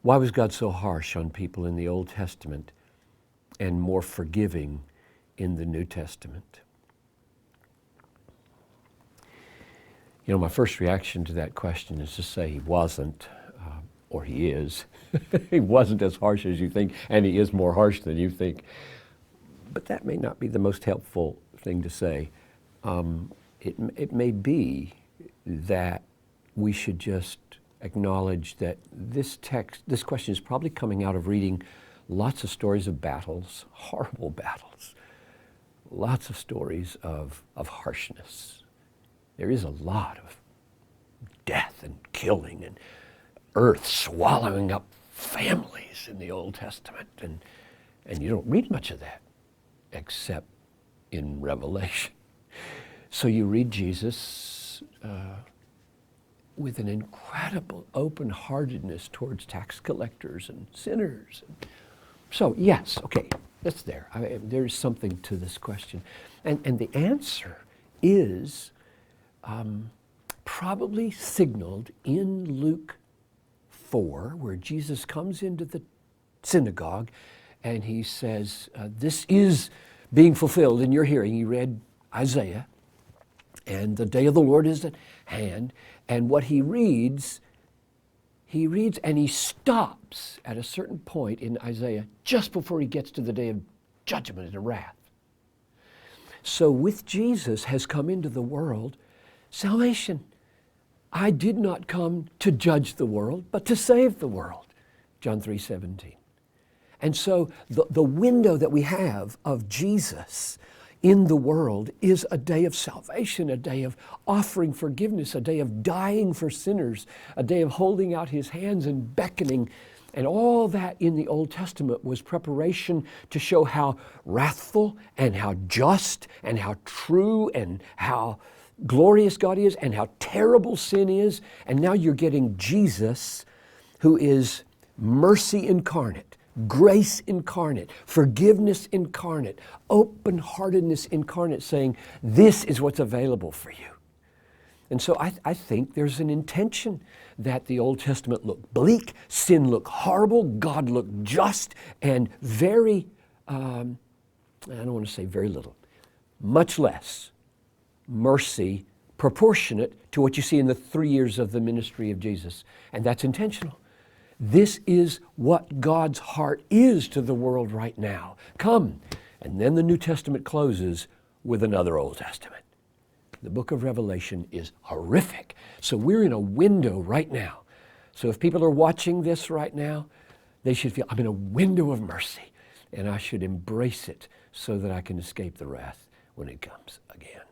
Why was God so harsh on people in the Old Testament and more forgiving in the New Testament? You know, my first reaction to that question is to say he wasn't, or he is. He wasn't as harsh as you think, and he is more harsh than you think. But that may not be the most helpful thing to say. It may be that we should just acknowledge that this question is probably coming out of reading lots of stories of battles, horrible battles, lots of stories of harshness. There is a lot of death and killing and earth swallowing up families in the Old Testament, and you don't read much of that except in Revelation. So you read Jesus with an incredible open-heartedness towards tax collectors and sinners. So yes, okay, that's there. There's something to this question. And the answer is probably signaled in Luke 4, where Jesus comes into the synagogue and he says, this is being fulfilled in your hearing. He read Isaiah, and the day of the Lord is at hand. And what he reads and he stops at a certain point in Isaiah just before he gets to the day of judgment and wrath. So with Jesus has come into the world salvation. I did not come to judge the world, but to save the world. John 3:17. And so the window that we have of Jesus in the world is a day of salvation, a day of offering forgiveness, a day of dying for sinners, a day of holding out his hands and beckoning. And all that in the Old Testament was preparation to show how wrathful and how just and how true and how glorious God is and how terrible sin is. And now you're getting Jesus, who is mercy incarnate, grace incarnate, forgiveness incarnate, open-heartedness incarnate, saying, this is what's available for you. And so I think there's an intention that the Old Testament looked bleak, sin looked horrible, God looked just, and very, I don't want to say very little, much less mercy proportionate to what you see in the 3 years of the ministry of Jesus. And that's intentional. This is what God's heart is to the world right now. Come. And then the New Testament closes with another Old Testament. The book of Revelation is horrific. So we're in a window right now. So if people are watching this right now, they should feel, I'm in a window of mercy, and I should embrace it so that I can escape the wrath when it comes again.